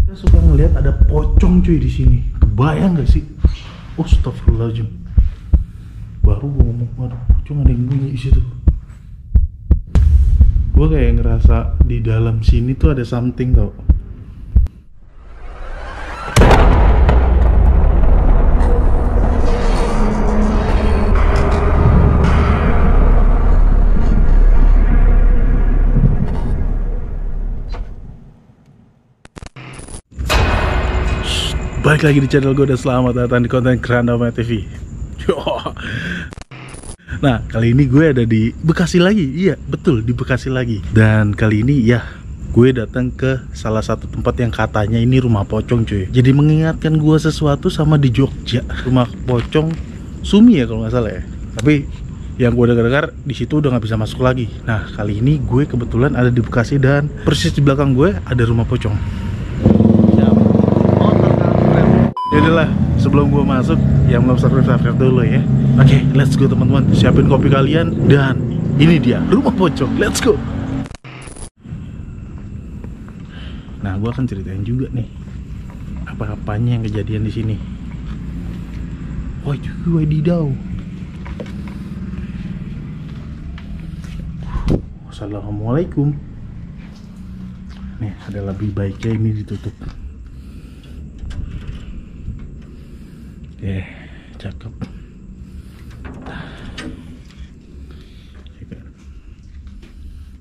Kita suka ngelihat ada pocong cuy di sini. Kebayang gak sih? Astagfirullahaladzim. Baru gue ngomong ada pocong, ada yang bunyi di situ. Gue kayak ngerasa di dalam sini tuh ada something tau. Balik lagi di channel gue dan selamat datang di konten Grandama TV. Nah, kali ini gue ada di Bekasi lagi. Iya, betul, di Bekasi lagi. Dan kali ini ya, gue datang ke salah satu tempat yang katanya ini rumah pocong cuy. Jadi mengingatkan gue sesuatu sama di Jogja. Rumah pocong Sumi ya kalau nggak salah ya. Tapi yang gue dengar di situ udah nggak bisa masuk lagi. Nah, kali ini gue kebetulan ada di Bekasi dan persis di belakang gue ada rumah pocong. Yaudah, sebelum gue masuk, yang belum subscribe dulu ya. Oke, let's go teman-teman. Siapin kopi kalian dan ini dia rumah pocong. Let's go. Nah, gue akan ceritain juga nih apa-apanya yang kejadian di sini. Wadidaw. Assalamualaikum. Nih, ada lebih baiknya ini ditutup. Cakep.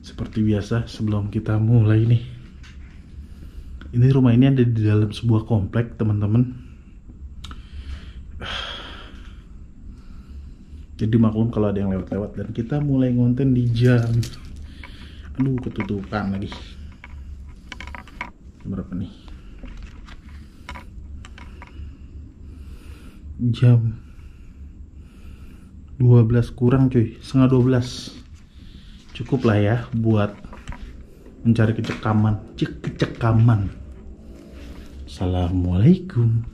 Seperti biasa sebelum kita mulai nih, ini rumah ini ada di dalam sebuah komplek teman-teman. Jadi maklum kalau ada yang lewat-lewat, dan kita mulai ngonten di jam, aduh ketutupan lagi, berapa nih, jam 12 kurang cuy, setengah 12. Cukup lah ya buat mencari kecekaman. Assalamualaikum.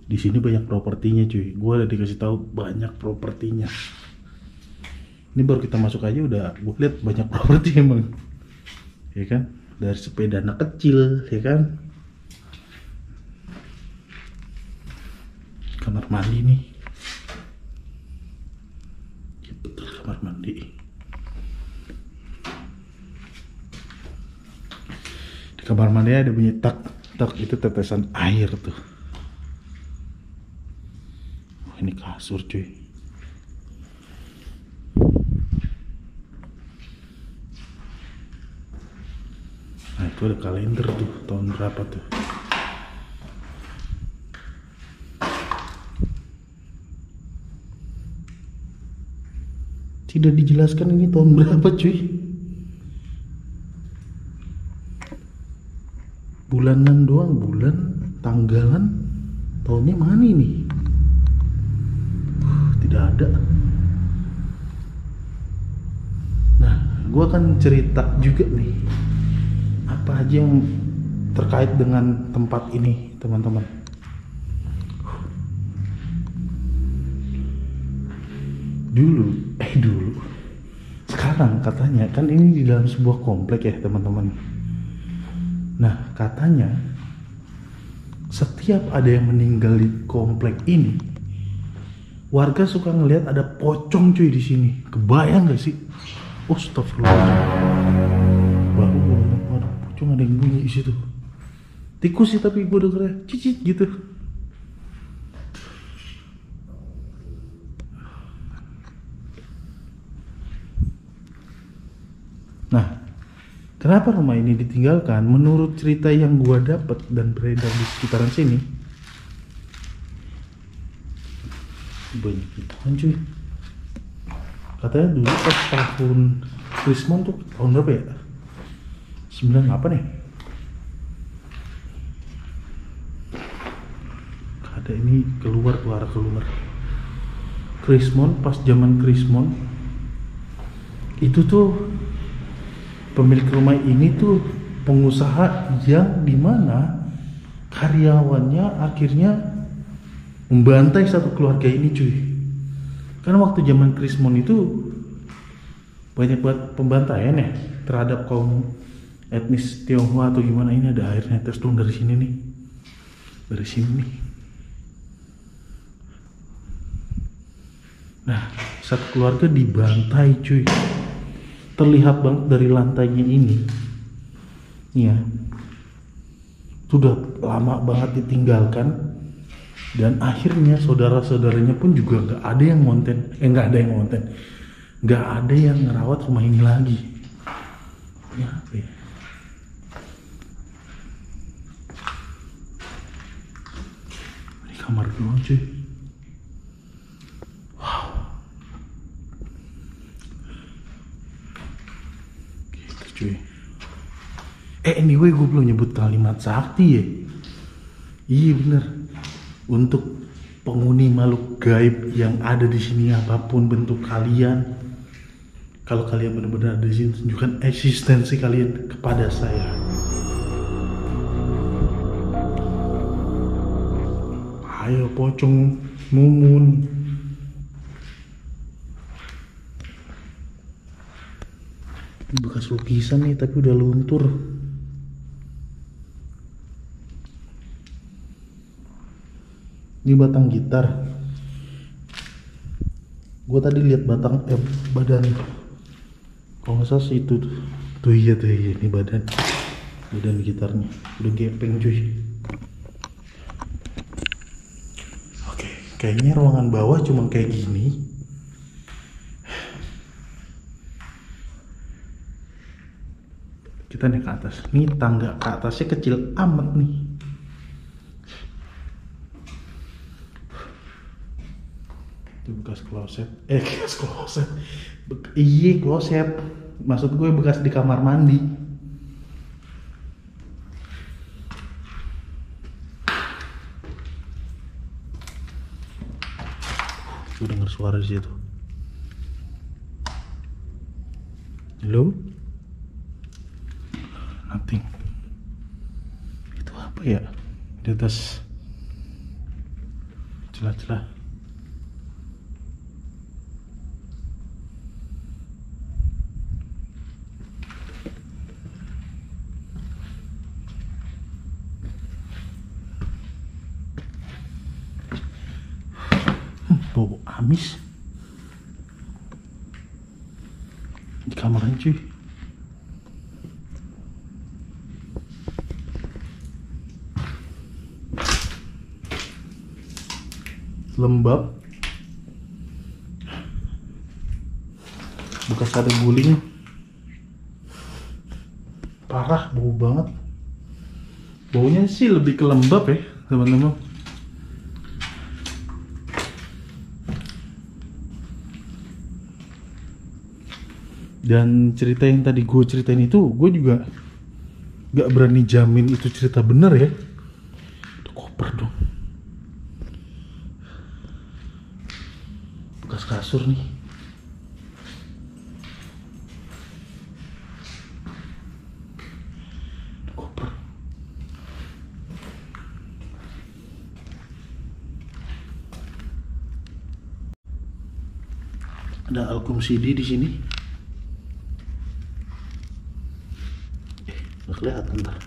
Di sini banyak propertinya cuy. Gue udah dikasih tahu banyak propertinya. Ini baru kita masuk aja udah gue lihat banyak properti emang. Ya kan? Dari sepeda anak kecil, ya kan? Kamar mandi nih. Ya, betul, kamar mandi. Di kamar mandi ada bunyi tak, itu tetesan air tuh. Oh, ini kasur cuy. Nah, itu ada kalender tuh, tahun berapa tuh. Tidak dijelaskan ini tahun berapa cuy. Bulanan doang, bulan, tanggalan, tahunnya mana ini? Tidak ada. Nah, gua akan cerita juga nih apa aja yang terkait dengan tempat ini teman-teman. Dulu sekarang katanya kan ini di dalam sebuah komplek ya teman-teman. Nah, katanya setiap ada yang meninggal di komplek ini, warga suka ngelihat ada pocong cuy di sini. Kebayang gak sih? Astagfirullahaladzim. Baru gue ngomong ada pocong, ada yang bunyi di situ. Tikus sih, tapi gue dengernya cicit gitu. Nah, kenapa rumah ini ditinggalkan? Menurut cerita yang gue dapat dan beredar di sekitaran sini, banyak hitaman cuy. Katanya dulu pas tahun Krismon tuh tahun berapa ya? 9 apa nih? Ada ini keluar. Krismon, pas zaman Krismon itu tuh pemilik rumah ini tuh pengusaha yang dimana karyawannya akhirnya membantai satu keluarga ini cuy. Karena waktu zaman Krismon itu banyak buat pembantaian ya terhadap kaum etnis Tionghoa atau gimana. Ini ada air netes dong dari sini nih, dari sini nih. Nah, satu keluarga dibantai cuy, terlihat banget dari lantainya ini. Ya, sudah lama banget ditinggalkan, dan akhirnya saudara-saudaranya pun juga nggak ada yang nggak ada yang ngerawat rumah ini lagi. Ya, apa ya? Ini kamar doang cuy. Wow, gitu cuy. Anyway, gue belum nyebut kalimat sakti ya. Iya bener. Untuk penghuni makhluk gaib yang ada di sini, apapun bentuk kalian, kalau kalian benar-benar ada di sini, tunjukkan eksistensi kalian kepada saya. Ayo pocong, mumun. Ini bekas lukisan nih, tapi udah luntur. Ini batang gitar. Gue tadi lihat badan. Kalau nggak salah sih itu tuh iya ini badan gitarnya udah gepeng cuy. Oke, kayaknya ruangan bawah cuma kayak gini. Kita naik ke atas. Nih tangga ke atasnya kecil amat nih. Itu bekas kloset. Iya kloset. Maksud gue bekas di kamar mandi. Gue denger suara di situ. Halo? Nothing. Itu apa ya? Di atas celah-celah. Bau amis di kamarnya cuy. Lembab, bekas ada guling, parah, bau banget. Baunya sih lebih ke lembab ya teman-teman. Dan cerita yang tadi gue ceritain itu, gue juga gak berani jamin itu cerita bener ya. Itu koper dong, bekas kasur nih. Itu koper. Ada album CD di sini. Nggak kelihatan ntar.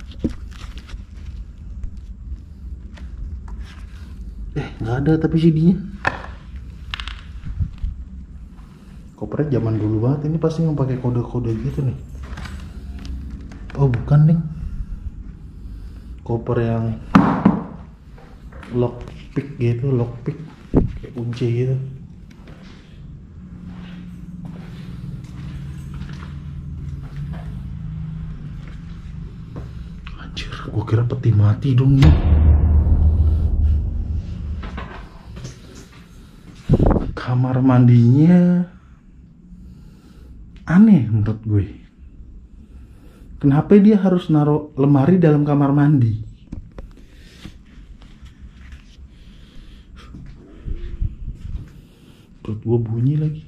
Nggak ada tapi CD-nya. Kopernya zaman dulu banget. Ini pasti yang pakai kode-kode gitu nih. Oh bukan nih. Koper yang lockpick gitu, lockpick kayak kunci gitu. Gue kira peti mati dong nih. Kamar mandinya aneh menurut gue. Kenapa dia harus naruh lemari dalam kamar mandi? Perut gue bunyi lagi.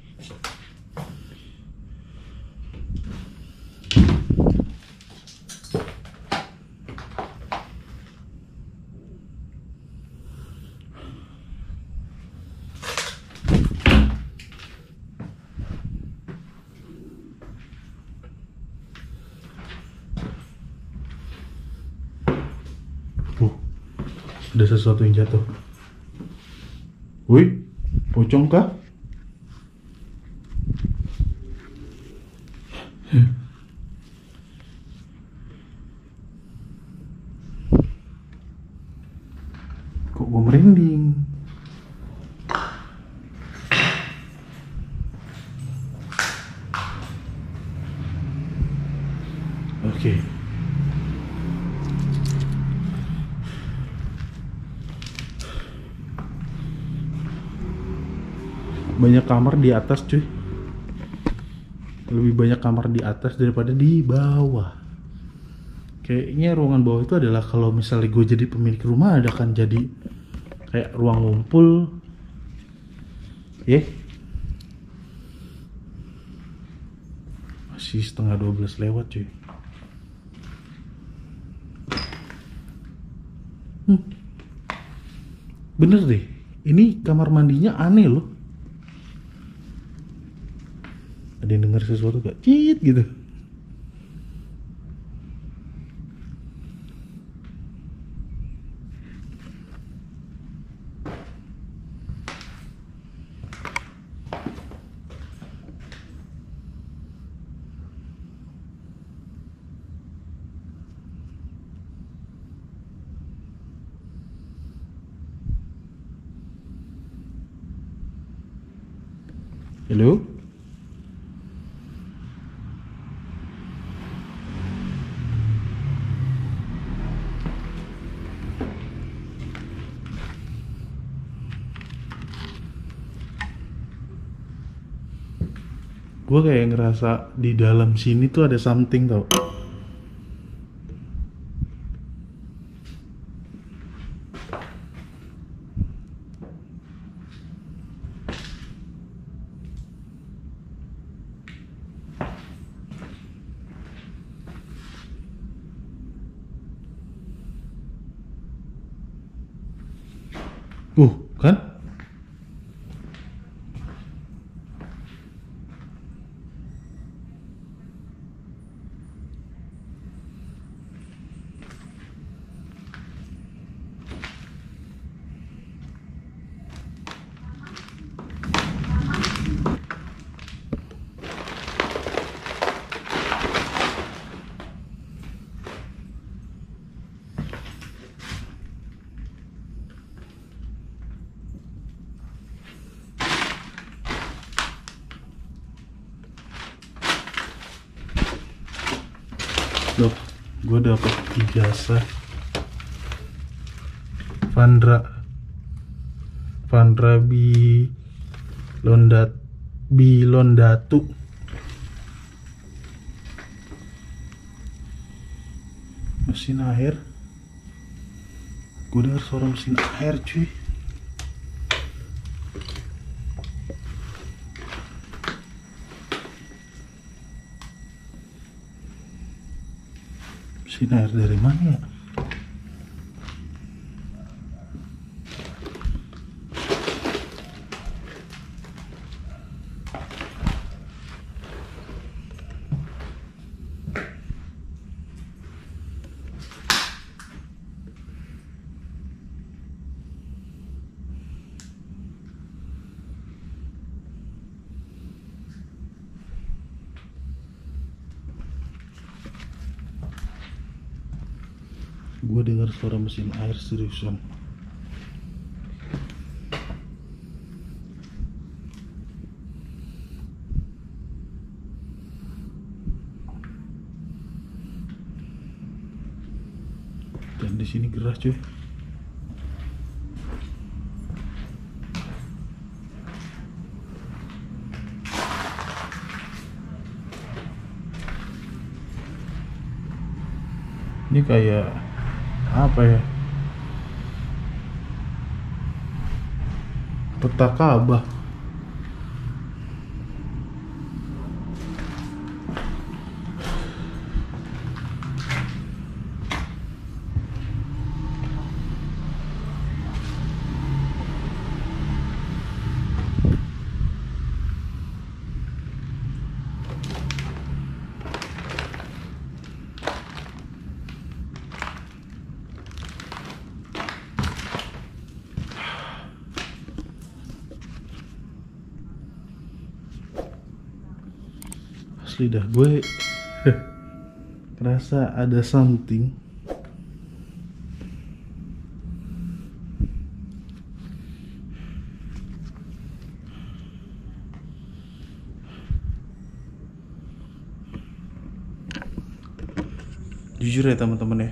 Ada sesuatu yang jatuh. Wih, pocong kah? Kok gue merinding? Oke. Banyak kamar di atas cuy. Lebih banyak kamar di atas daripada di bawah. Kayaknya ruangan bawah itu adalah kalau misalnya gue jadi pemilik rumah ada kan jadi kayak ruang ngumpul. Masih setengah 12 lewat cuy. Bener deh, ini kamar mandinya aneh loh. Ada yang denger sesuatu gak? Cit gitu. Halo? Gue kayak ngerasa di dalam sini tuh ada something tau. Kan? Loh, gue dapet ijazah Vandra Bilondatu. Mesin air. Gue dengar suara mesin air cuy. Mesin air dari mana ya? Gue dengar suara mesin air seriusan. Dan di sini gerah cuy. Ini kayak apa ya? Peta Ka'bah. asli dah gue ngerasa ada something. Jujur ya teman-teman ya,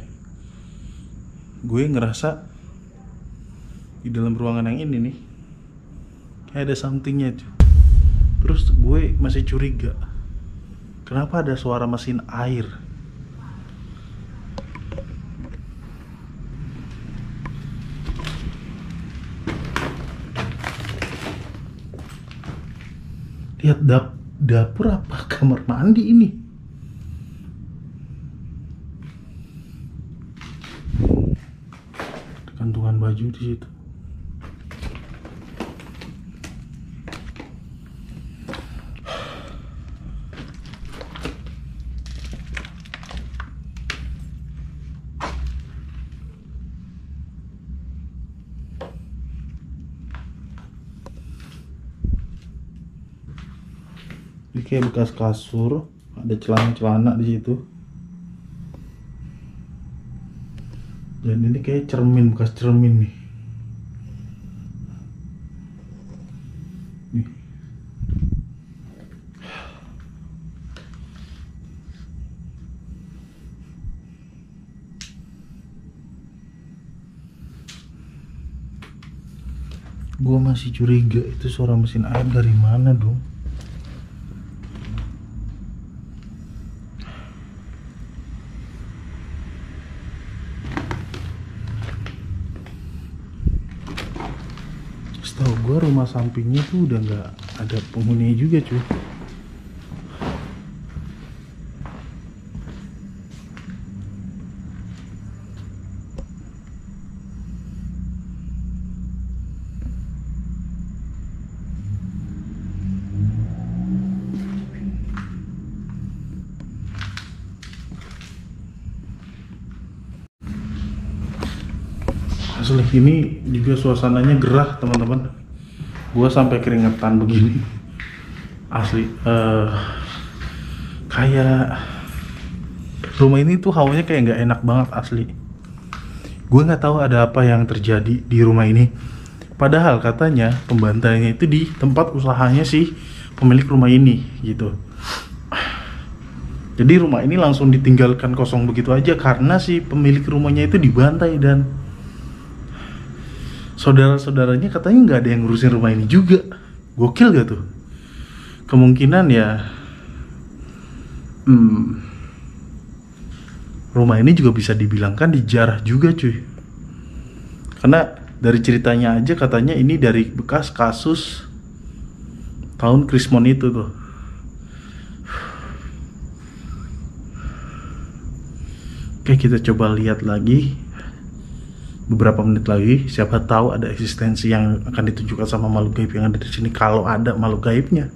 gue ngerasa di dalam ruangan yang ini nih kayak ada somethingnya tuh. Terus gue masih curiga, kenapa ada suara mesin air? Lihat dapur apa kamar mandi ini? Gantungan baju di situ. Ini kayak bekas kasur, ada celana-celana di situ. Dan ini kayak cermin, bekas cermin nih. Nih. Gua masih curiga itu suara mesin air dari mana dong? Setahu gue rumah sampingnya tuh udah nggak ada penghuni juga cuy. Asli ini juga suasananya gerah teman-teman. Gua sampai keringetan begini. Asli kayak rumah ini tuh hawanya kayak nggak enak banget asli. Gue nggak tahu ada apa yang terjadi di rumah ini. Padahal katanya pembantainya itu di tempat usahanya si pemilik rumah ini gitu. Jadi rumah ini langsung ditinggalkan kosong begitu aja karena si pemilik rumahnya itu dibantai dan saudara-saudaranya katanya nggak ada yang ngurusin rumah ini juga. Gokil gak tuh? Kemungkinan ya rumah ini juga bisa dibilangkan dijarah juga cuy. Karena dari ceritanya aja katanya ini dari bekas kasus tahun Krismon itu tuh. Oke, kita coba lihat lagi beberapa menit lagi, siapa tahu ada eksistensi yang akan ditunjukkan sama makhluk gaib yang ada di sini kalau ada makhluk gaibnya.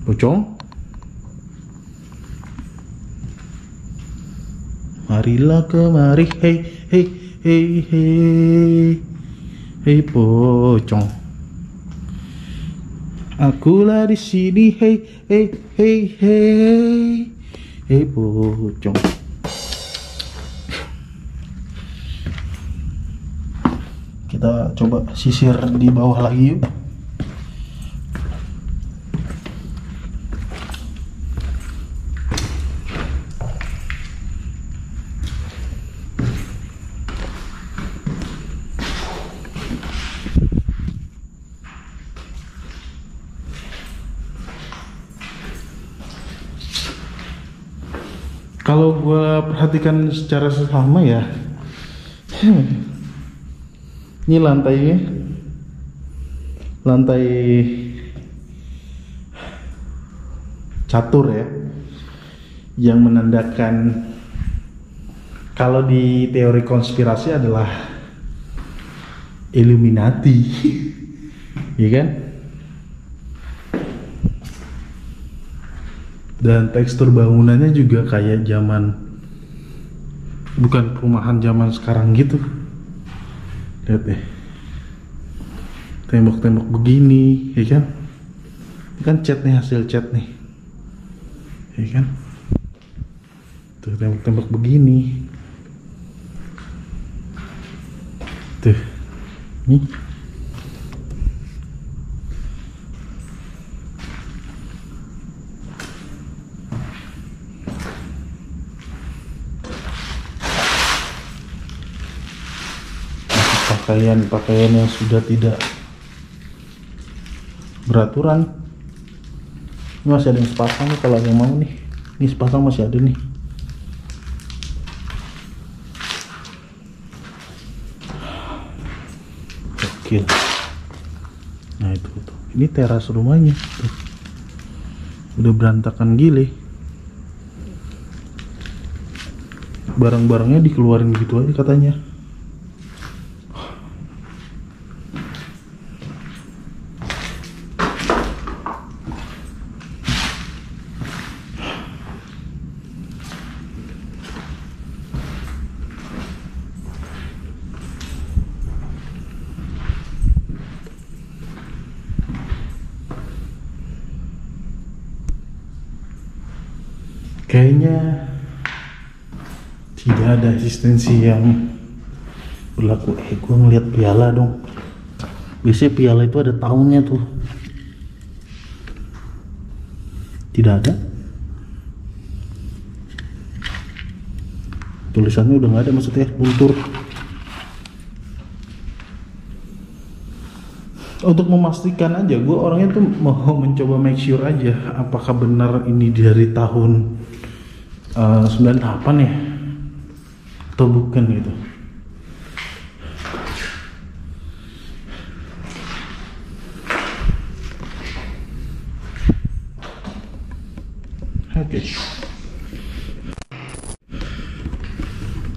Pocong, marilah kemari, hei hei hei hei hei pocong. Akulah di sini, hei hei hei hei hei pocong. Kita coba sisir di bawah lagi yuk. Kalau gue perhatikan secara sesama ya, ini lantainya, lantai catur ya, yang menandakan kalau di teori konspirasi adalah Illuminati, ya kan? Dan tekstur bangunannya juga kayak zaman, bukan perumahan zaman sekarang gitu. Lihat deh, tembok-tembok begini, ya kan? Ini kan cat nih, hasil cat nih, ya kan? Tuh tembok-tembok begini, tuh, nih. Pakaian yang sudah tidak beraturan. Ini masih ada yang sepasang nih kalau yang mau nih. Ini sepasang masih ada nih. Oke. Nah itu tuh. Ini teras rumahnya tuh. Udah berantakan gile. Barang-barangnya dikeluarin gitu aja katanya. Kayaknya tidak ada asistensi yang berlaku. Gue ngeliat piala dong. Biasanya piala itu ada tahunnya tuh. Tidak ada. Tulisannya udah nggak ada, maksudnya luntur. Untuk memastikan aja, gue orangnya tuh mau mencoba make sure aja apakah benar ini dari tahun 98 ya atau bukan gitu.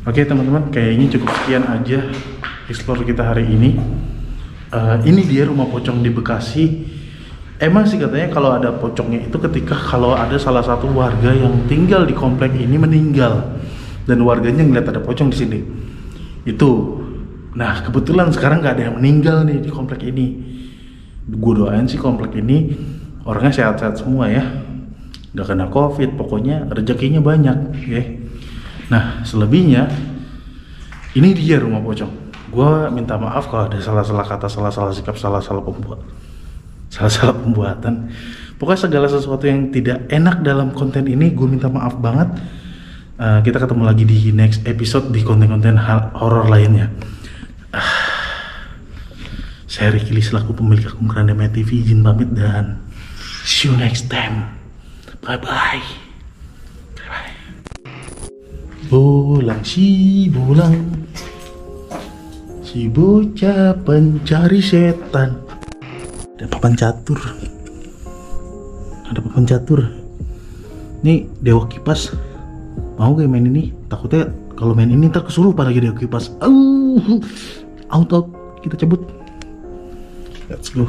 Oke teman-teman, kayaknya cukup sekian aja explore kita hari ini. Ini dia rumah pocong di Bekasi. Emang sih katanya kalau ada pocongnya itu ketika kalau ada salah satu warga yang tinggal di komplek ini meninggal dan warganya ngeliat ada pocong di sini. Itu. Nah kebetulan sekarang nggak ada yang meninggal nih di komplek ini. Gue doain sih komplek ini orangnya sehat-sehat semua ya, nggak kena covid, pokoknya rezekinya banyak ya. Nah selebihnya ini dia rumah pocong. Gue minta maaf kalau ada salah-salah kata, salah-salah sikap, salah-salah pembuatan. Pokoknya segala sesuatu yang tidak enak dalam konten ini gue minta maaf banget. Kita ketemu lagi di next episode di konten-konten horor lainnya. Saya Ricky Lee selaku pemilik akun Grandema TV izin pamit dan see you next time. Bye bye. Bolang si bocah pencari setan. Ada papan catur. Nih Dewa Kipas. Mau gak main ini? Takutnya kalau main ini ntar kesurupan lagi Dewa Kipas. Out. Kita cabut. Let's go.